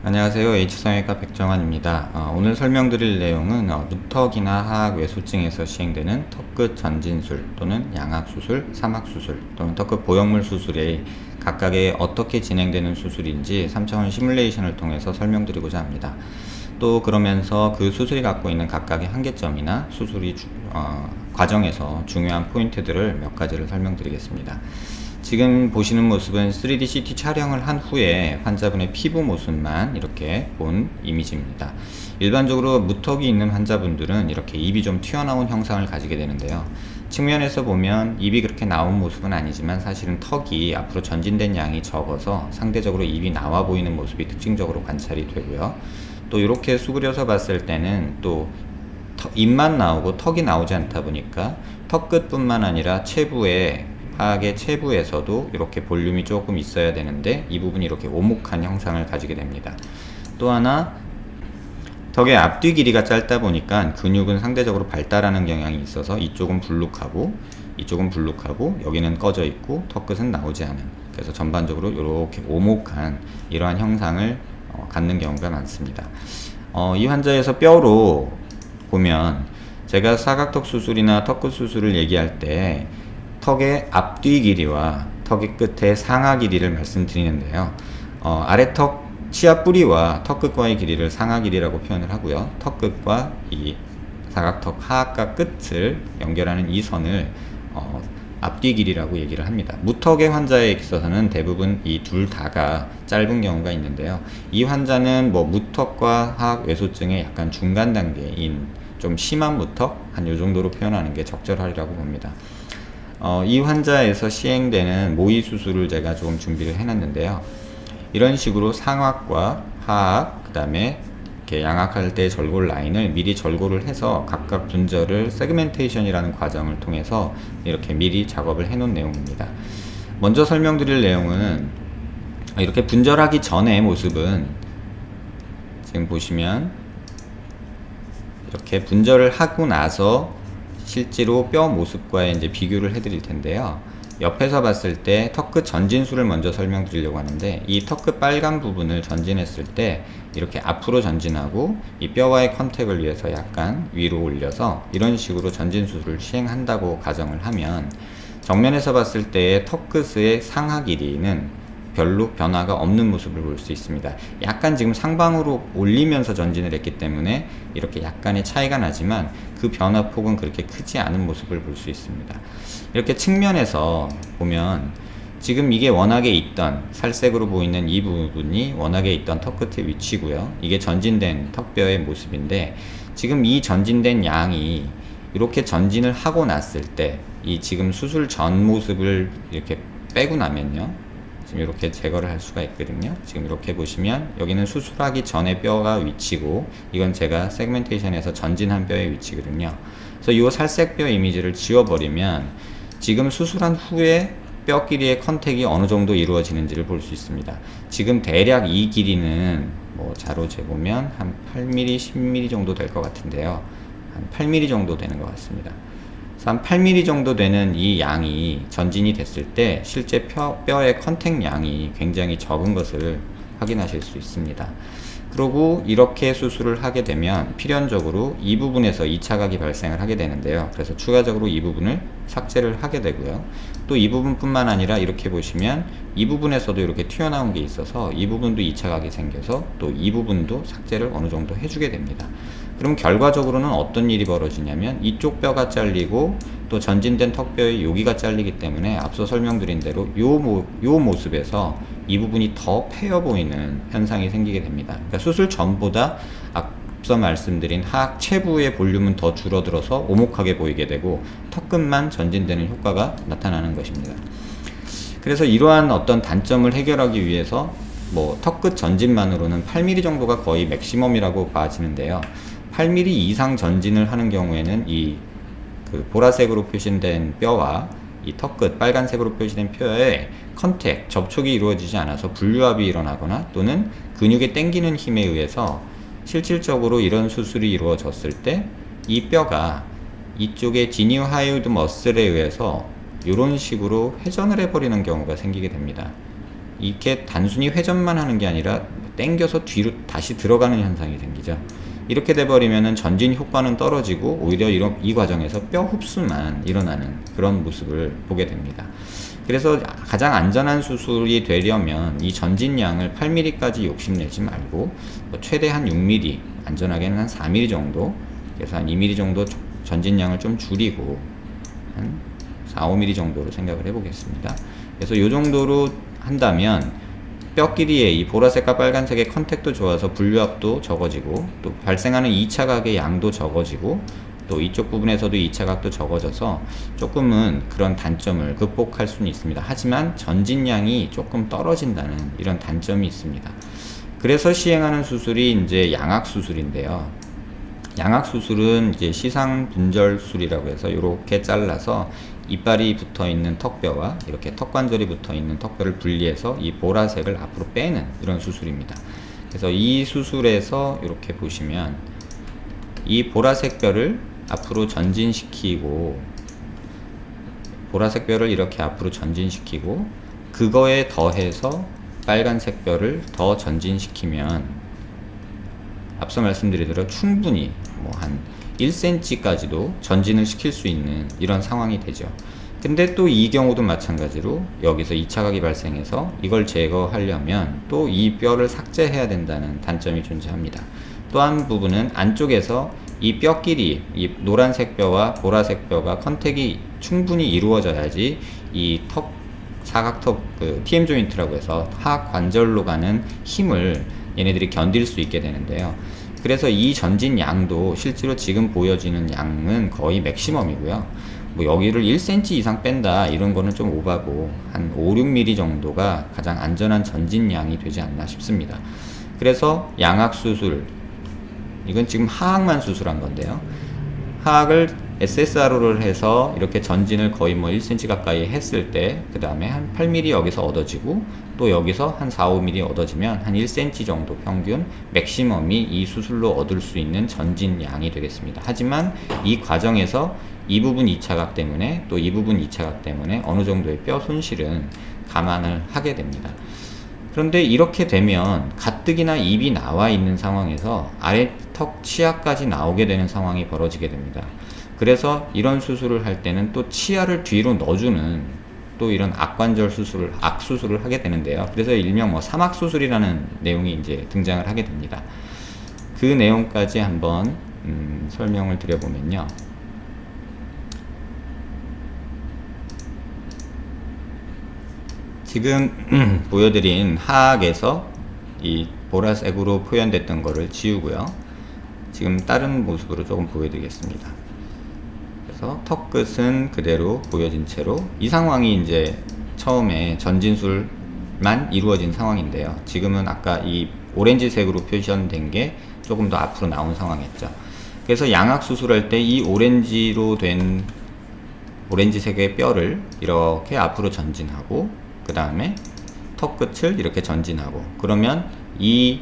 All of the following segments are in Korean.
안녕하세요. H성형외과 백정환입니다. 오늘 설명드릴 내용은 무턱이나 하악 외소증에서 시행되는 턱끝 전진술 또는 양악수술, 삼악수술 또는 턱끝 보형물 수술이 각각에 어떻게 진행되는 수술인지 3차원 시뮬레이션을 통해서 설명드리고자 합니다. 또 그러면서 그 수술이 갖고 있는 각각의 한계점이나 수술이 과정에서 중요한 포인트들을 몇 가지를 설명드리겠습니다. 지금 보시는 모습은 3D CT 촬영을 한 후에 환자분의 피부 모습만 이렇게 본 이미지입니다. 일반적으로 무턱이 있는 환자분들은 이렇게 입이 좀 튀어나온 형상을 가지게 되는데요. 측면에서 보면 입이 그렇게 나온 모습은 아니지만 사실은 턱이 앞으로 전진된 양이 적어서 상대적으로 입이 나와 보이는 모습이 특징적으로 관찰이 되고요. 또 이렇게 수그려서 봤을 때는 또 입만 나오고 턱이 나오지 않다 보니까 턱 끝뿐만 아니라 하악의 체부에서도 이렇게 볼륨이 조금 있어야 되는데 이 부분이 이렇게 오목한 형상을 가지게 됩니다. 또 하나, 턱의 앞뒤 길이가 짧다 보니까 근육은 상대적으로 발달하는 경향이 있어서 이쪽은 불룩하고 이쪽은 불룩하고 여기는 꺼져 있고 턱 끝은 나오지 않은, 그래서 전반적으로 이렇게 오목한 이러한 형상을 갖는 경우가 많습니다. 이 환자에서 뼈로 보면 제가 사각턱 수술이나 턱끝 수술을 얘기할 때 턱의 앞뒤 길이와 턱의 끝의 상하 길이를 말씀드리는데요. 아래턱 치아 뿌리와 턱 끝과의 길이를 상하 길이라고 표현을 하고요. 턱 끝과 이 사각턱 하악과 끝을 연결하는 이 선을 앞뒤 길이라고 얘기를 합니다. 무턱의 환자에 있어서는 대부분 이 둘 다가 짧은 경우가 있는데요. 이 환자는 무턱과 하악 외소증의 약간 중간 단계인 좀 심한 무턱, 한 요 정도로 표현하는 게 적절하리라고 봅니다. 이 환자에서 시행되는 모의 수술을 제가 조금 준비를 해놨는데요. 이런 식으로 상악과 하악, 그 다음에 이렇게 양악할 때 절골 라인을 미리 절골을 해서 각각 분절을 세그멘테이션이라는 과정을 통해서 이렇게 미리 작업을 해놓은 내용입니다. 먼저 설명드릴 내용은 이렇게 분절하기 전의 모습은 지금 보시면 이렇게 분절을 하고 나서 실제로 뼈 모습과의 이제 비교를 해드릴 텐데요. 옆에서 봤을 때 턱끝 전진술을 먼저 설명드리려고 하는데, 이 턱끝 빨간 부분을 전진했을 때 이렇게 앞으로 전진하고 이 뼈와의 컨택을 위해서 약간 위로 올려서 이런 식으로 전진술을 시행한다고 가정을 하면, 정면에서 봤을 때의 턱끝의 상하 길이는 별로 변화가 없는 모습을 볼 수 있습니다. 약간 지금 상방으로 올리면서 전진을 했기 때문에 이렇게 약간의 차이가 나지만 그 변화폭은 그렇게 크지 않은 모습을 볼 수 있습니다. 이렇게 측면에서 보면 지금 이게 워낙에 있던 살색으로 보이는 이 부분이 워낙에 있던 턱 끝의 위치고요. 이게 전진된 턱뼈의 모습인데, 지금 이 전진된 양이 이렇게 전진을 하고 났을 때 이 지금 수술 전 모습을 이렇게 빼고 나면요, 지금 이렇게 제거를 할 수가 있거든요. 지금 이렇게 보시면 여기는 수술하기 전의 뼈가 위치고 이건 제가 세그멘테이션에서 전진한 뼈의 위치거든요. 그래서 이 살색뼈 이미지를 지워버리면 지금 수술한 후에 뼈 길이의 컨택이 어느 정도 이루어지는지를 볼 수 있습니다. 지금 대략 이 길이는 자로 재보면 한 8mm, 10mm 정도 될 것 같은데요. 한 8mm 정도 되는 것 같습니다. 한 8mm 정도 되는 이 양이 전진이 됐을 때 실제 뼈의 컨택 양이 굉장히 적은 것을 확인하실 수 있습니다. 그리고 이렇게 수술을 하게 되면 필연적으로 이 부분에서 2차 각이 발생을 하게 되는데요. 그래서 추가적으로 이 부분을 삭제를 하게 되고요. 또 이 부분뿐만 아니라 이렇게 보시면 이 부분에서도 이렇게 튀어나온 게 있어서 이 부분도 2차 각이 생겨서 또 이 부분도 삭제를 어느 정도 해주게 됩니다. 그럼 결과적으로는 어떤 일이 벌어지냐면 이쪽 뼈가 잘리고 또 전진된 턱뼈의 여기가 잘리기 때문에 앞서 설명드린 대로 요 모습에서 이 부분이 더 패여 보이는 현상이 생기게 됩니다. 그러니까 수술 전보다 앞서 말씀드린 하악 체부의 볼륨은 더 줄어들어서 오목하게 보이게 되고 턱끝만 전진되는 효과가 나타나는 것입니다. 그래서 이러한 어떤 단점을 해결하기 위해서 턱끝 전진만으로는 8mm 정도가 거의 맥시멈이라고 봐지는데요. 8mm 이상 전진을 하는 경우에는 이 보라색으로 표시된 뼈와 이 턱끝 빨간색으로 표시된 뼈의 컨택, 접촉이 이루어지지 않아서 분류압이 일어나거나 또는 근육의 당기는 힘에 의해서 실질적으로 이런 수술이 이루어졌을 때 이 뼈가 이쪽에 지니어하이드 머슬에 의해서 이런 식으로 회전을 해버리는 경우가 생기게 됩니다. 이렇게 단순히 회전만 하는 게 아니라 당겨서 뒤로 다시 들어가는 현상이 생기죠. 이렇게 돼버리면은 전진 효과는 떨어지고 오히려 이 과정에서 뼈 흡수만 일어나는 그런 모습을 보게 됩니다. 그래서 가장 안전한 수술이 되려면 이 전진량을 8mm까지 욕심내지 말고 최대 한 6mm, 안전하게는 한 4mm 정도, 그래서 한 2mm 정도 전진량을 좀 줄이고 한 4, 5mm 정도로 생각을 해보겠습니다. 그래서 이 정도로 한다면 뼈 길이의 이 보라색과 빨간색의 컨택도 좋아서 분류압도 적어지고 또 발생하는 2차 각의 양도 적어지고 또 이쪽 부분에서도 2차 각도 적어져서 조금은 그런 단점을 극복할 수는 있습니다. 하지만 전진량이 조금 떨어진다는 이런 단점이 있습니다. 그래서 시행하는 수술이 이제 양악 수술인데요. 양악 수술은 이제 시상 분절술이라고 해서 이렇게 잘라서 이빨이 붙어 있는 턱뼈와 이렇게 턱관절이 붙어 있는 턱뼈를 분리해서 이 보라색을 앞으로 빼는 이런 수술입니다. 그래서 이 수술에서 이렇게 보시면 이 보라색 뼈를 앞으로 전진시키고 보라색 뼈를 이렇게 앞으로 전진시키고 그거에 더해서 빨간색 뼈를 더 전진시키면 앞서 말씀드리대로 충분히 뭐 한 1cm까지도 전진을 시킬 수 있는 이런 상황이 되죠. 근데 또 이 경우도 마찬가지로 여기서 2차 각이 발생해서 이걸 제거하려면 또 이 뼈를 삭제해야 된다는 단점이 존재합니다. 또 한 부분은 안쪽에서 이 뼈끼리 이 노란색 뼈와 보라색 뼈가 컨택이 충분히 이루어져야지 이 턱 사각턱 그 TM 조인트라고 해서 하악 관절로 가는 힘을 얘네들이 견딜 수 있게 되는데요. 그래서 이 전진 양도 실제로 지금 보여지는 양은 거의 맥시멈이고요. 뭐 여기를 1cm 이상 뺀다 이런 거는 좀 오바고 한 5, 6mm 정도가 가장 안전한 전진 양이 되지 않나 싶습니다. 그래서 양악 수술, 이건 지금 하악만 수술한 건데요. 하악을 SSRO를 해서 이렇게 전진을 거의 뭐 1cm 가까이 했을 때 그 다음에 한 8mm 여기서 얻어지고 또 여기서 한 4, 5mm 얻어지면 한 1cm 정도 평균 맥시멈이 이 수술로 얻을 수 있는 전진 양이 되겠습니다. 하지만 이 과정에서 이 부분 2차 각 때문에 또 이 부분 2차 각 때문에 어느 정도의 뼈 손실은 감안을 하게 됩니다. 그런데 이렇게 되면 가뜩이나 입이 나와 있는 상황에서 아래 턱 치아까지 나오게 되는 상황이 벌어지게 됩니다. 그래서 이런 수술을 할 때는 또 치아를 뒤로 넣어주는 또 이런 악관절 수술을, 악수술을 하게 되는데요. 그래서 일명 뭐 사막수술이라는 내용이 이제 등장을 하게 됩니다. 그 내용까지 한번 설명을 드려보면요. 지금 보여드린 하악에서 이 보라색으로 표현됐던 거를 지우고요. 지금 다른 모습으로 조금 보여드리겠습니다. 그래서 턱 끝은 그대로 보여진 채로 이 상황이 이제 처음에 전진술만 이루어진 상황인데요. 지금은 아까 이 오렌지색으로 표시된 게 조금 더 앞으로 나온 상황이었죠. 그래서 양악 수술할 때 이 오렌지로 된 오렌지색의 뼈를 이렇게 앞으로 전진하고 그 다음에 턱 끝을 이렇게 전진하고 그러면 이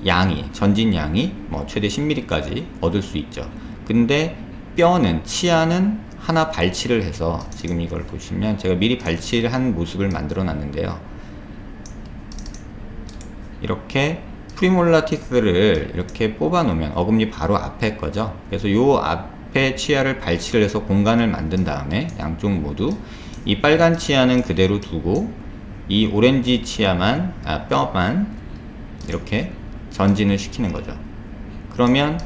양이 전진 양이 뭐 최대 10mm까지 얻을 수 있죠. 근데 뼈는 치아는 하나 발치를 해서 지금 이걸 보시면 제가 미리 발치한 모습을 만들어 놨는데요. 이렇게 프리몰라 티스를 이렇게 뽑아 놓으면 어금니 바로 앞에 거죠. 그래서 요 앞에 치아를 발치를 해서 공간을 만든 다음에 양쪽 모두 이 빨간 치아는 그대로 두고 이 오렌지 치아만 뼈만 이렇게 전진을 시키는 거죠. 그러면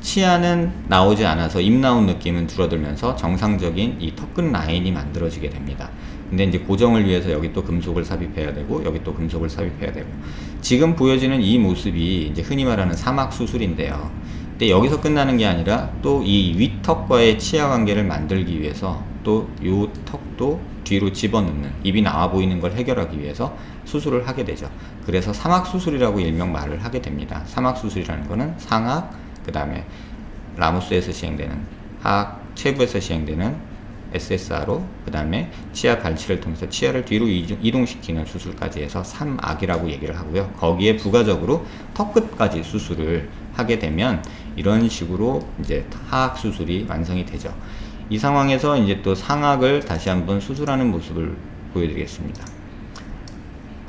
치아는 나오지 않아서 입 나온 느낌은 줄어들면서 정상적인 이 턱끝 라인이 만들어지게 됩니다. 근데 이제 고정을 위해서 여기 또 금속을 삽입해야 되고 여기 또 금속을 삽입해야 되고 지금 보여지는 이 모습이 이제 흔히 말하는 사막 수술인데요. 근데 여기서 끝나는 게 아니라 또 이 윗턱과의 치아 관계를 만들기 위해서 또 이 턱도 뒤로 집어넣는 입이 나와 보이는 걸 해결하기 위해서 수술을 하게 되죠. 그래서 사막 수술이라고 일명 말을 하게 됩니다. 사막 수술이라는 거는 상악 그 다음에 라무스에서 시행되는 하악 체부에서 시행되는 SSR로 그 다음에 치아 발치를 통해서 치아를 뒤로 이동시키는 수술까지 해서 3악이라고 얘기를 하고요. 거기에 부가적으로 턱 끝까지 수술을 하게 되면 이런 식으로 이제 하악 수술이 완성이 되죠. 이 상황에서 이제 또 상악을 다시 한번 수술하는 모습을 보여드리겠습니다.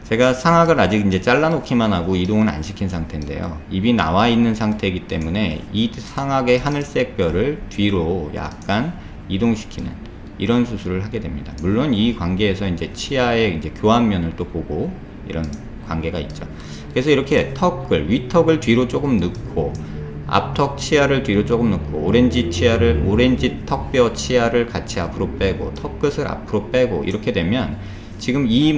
제가 상악을 아직 이제 잘라놓기만 하고 이동은 안 시킨 상태인데요. 입이 나와 있는 상태이기 때문에 이 상악의 하늘색 뼈를 뒤로 약간 이동시키는 이런 수술을 하게 됩니다. 물론 이 관계에서 이제 치아의 이제 교환면을 또 보고 이런 관계가 있죠. 그래서 이렇게 턱을, 위턱을 뒤로 조금 넣고 앞턱 치아를 뒤로 조금 넣고 오렌지 턱뼈 치아를 같이 앞으로 빼고 턱 끝을 앞으로 빼고 이렇게 되면 지금 이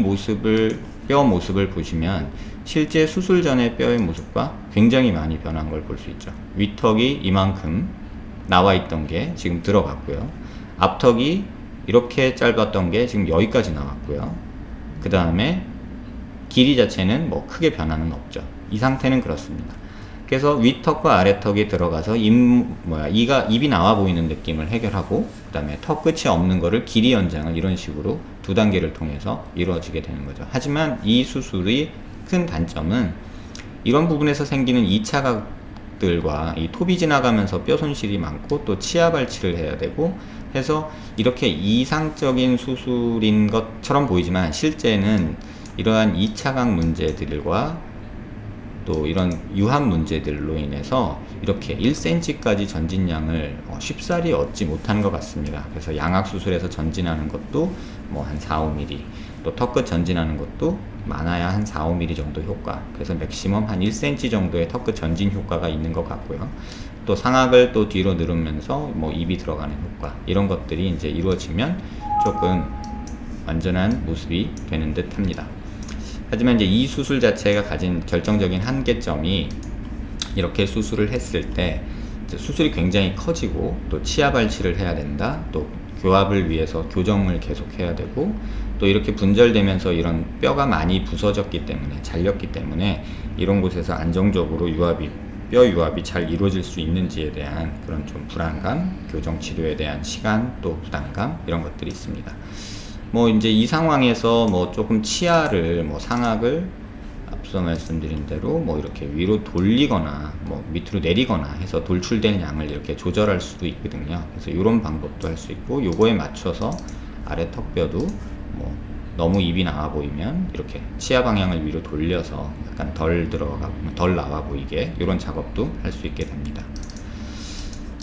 뼈 모습을 보시면 실제 수술 전의 뼈의 모습과 굉장히 많이 변한 걸 볼 수 있죠. 위턱이 이만큼 나와 있던 게 지금 들어갔고요. 앞턱이 이렇게 짧았던 게 지금 여기까지 나왔고요. 그 다음에 길이 자체는 뭐 크게 변화는 없죠. 이 상태는 그렇습니다. 그래서 위턱과 아래턱이 들어가서 입이 나와 보이는 느낌을 해결하고 그 다음에 턱 끝이 없는 거를 길이 연장을 이런 식으로 두 단계를 통해서 이루어지게 되는 거죠. 하지만 이 수술의 큰 단점은 이런 부분에서 생기는 2차각들과 이 톱이 지나가면서 뼈 손실이 많고 또 치아 발치를 해야 되고 해서 이렇게 이상적인 수술인 것처럼 보이지만 실제는 이러한 2차각 문제들과 또 이런 유한 문제들로 인해서 이렇게 1cm까지 전진량을 쉽사리 얻지 못하는 것 같습니다. 그래서 양악 수술에서 전진하는 것도 뭐 한 4, 5mm, 또 턱끝 전진하는 것도 많아야 한 4, 5mm 정도 효과, 그래서 맥시멈 한 1cm 정도의 턱끝 전진 효과가 있는 것 같고요. 또 상악을 또 뒤로 누르면서 뭐 입이 들어가는 효과, 이런 것들이 이제 이루어지면 조금 완전한 모습이 되는 듯 합니다. 하지만 이제 이 수술 자체가 가진 결정적인 한계점이 이렇게 수술을 했을 때 수술이 굉장히 커지고 또 치아 발치를 해야 된다, 또 교합을 위해서 교정을 계속 해야 되고 또 이렇게 분절되면서 이런 뼈가 많이 부서졌기 때문에 잘렸기 때문에 이런 곳에서 안정적으로 뼈 유합이 잘 이루어질 수 있는지에 대한 그런 좀 불안감, 교정 치료에 대한 시간 또 부담감, 이런 것들이 있습니다. 뭐 이제 이 상황에서 뭐 조금 치아를 상악을 앞서 말씀드린 대로 뭐 이렇게 위로 돌리거나 뭐 밑으로 내리거나 해서 돌출된 양을 이렇게 조절할 수도 있거든요. 그래서 이런 방법도 할 수 있고, 요거에 맞춰서 아래 턱뼈도 뭐 너무 입이 나와 보이면 이렇게 치아 방향을 위로 돌려서 약간 덜 나와 보이게 이런 작업도 할 수 있게 됩니다.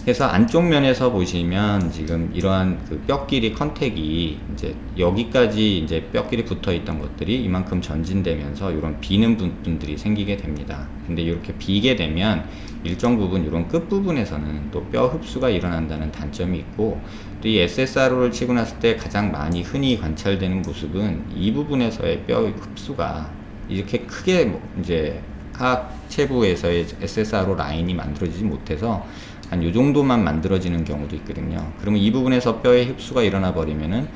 그래서 안쪽 면에서 보시면 지금 이러한 그 뼈끼리 컨택이 이제 여기까지 이제 뼈끼리 붙어 있던 것들이 이만큼 전진되면서 이런 비는 부분들이 생기게 됩니다. 근데 이렇게 비게 되면 일정 부분 이런 끝 부분에서는 또 뼈 흡수가 일어난다는 단점이 있고, 또 이 SSRO를 치고 났을 때 가장 많이 흔히 관찰되는 모습은 이 부분에서의 뼈 흡수가 이렇게 크게 이제 하악체부에서의 SSRO 라인이 만들어지지 못해서 한 요 정도만 만들어지는 경우도 있거든요. 그러면 이 부분에서 뼈의 흡수가 일어나 버리면은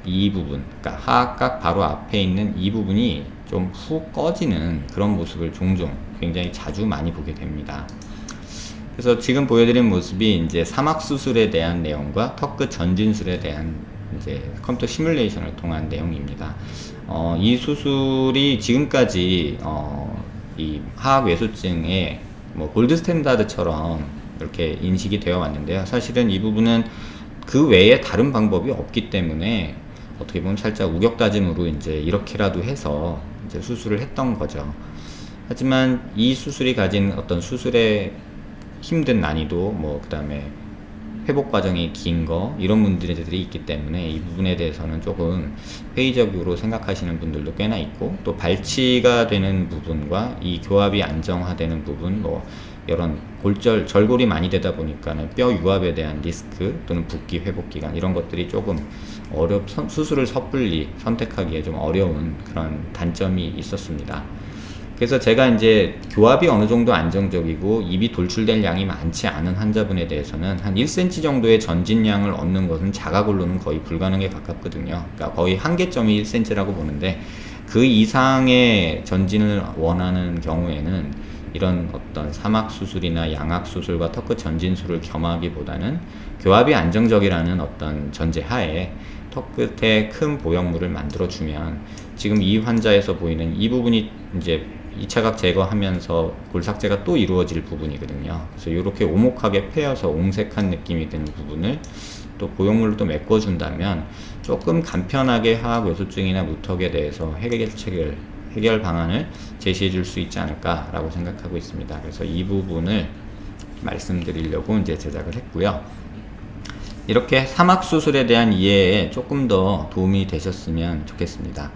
이 부분, 그러니까 하악각 바로 앞에 있는 이 부분이 좀 훅 꺼지는 그런 모습을 종종 굉장히 자주 많이 보게 됩니다. 그래서 지금 보여드린 모습이 이제 사막 수술에 대한 내용과 턱끝 전진술에 대한 이제 컴퓨터 시뮬레이션을 통한 내용입니다. 이 수술이 지금까지 이 하악 외소증의 뭐 골드 스탠다드처럼 이렇게 인식이 되어 왔는데요. 사실은 이 부분은 그 외에 다른 방법이 없기 때문에 어떻게 보면 살짝 우격다짐으로 이제 이렇게라도 해서 이제 수술을 했던 거죠. 하지만 이 수술이 가진 어떤 수술의 힘든 난이도, 그 다음에 회복 과정이 긴 거, 이런 문제들이 있기 때문에 이 부분에 대해서는 조금 회의적으로 생각하시는 분들도 꽤나 있고, 또 발치가 되는 부분과 이 교합이 안정화되는 부분, 이런 절골이 많이 되다 보니까는 뼈 유합에 대한 리스크 또는 붓기 회복 기간, 이런 것들이 조금 수술을 섣불리 선택하기에 좀 어려운 그런 단점이 있었습니다. 그래서 제가 이제 교합이 어느 정도 안정적이고 입이 돌출될 양이 많지 않은 환자분에 대해서는 한 1cm 정도의 전진량을 얻는 것은 자가골로는 거의 불가능에 가깝거든요. 그러니까 거의 한계점이 1cm라고 보는데, 그 이상의 전진을 원하는 경우에는 이런 어떤 사막 수술이나 양악 수술과 턱끝 전진술을 겸하기보다는 교합이 안정적이라는 어떤 전제하에 턱끝에 큰 보형물을 만들어 주면 지금 이 환자에서 보이는 이 부분이 이제 2차각 제거하면서 골삭제가 또 이루어질 부분이거든요. 그래서 이렇게 오목하게 패여서 옹색한 느낌이 드는 부분을 또 보형물로 또 메꿔준다면 조금 간편하게 하악요소증이나 무턱에 대해서 해결 방안을 제시해 줄 수 있지 않을까라고 생각하고 있습니다. 그래서 이 부분을 말씀드리려고 이제 제작을 했고요. 이렇게 사막 수술에 대한 이해에 조금 더 도움이 되셨으면 좋겠습니다.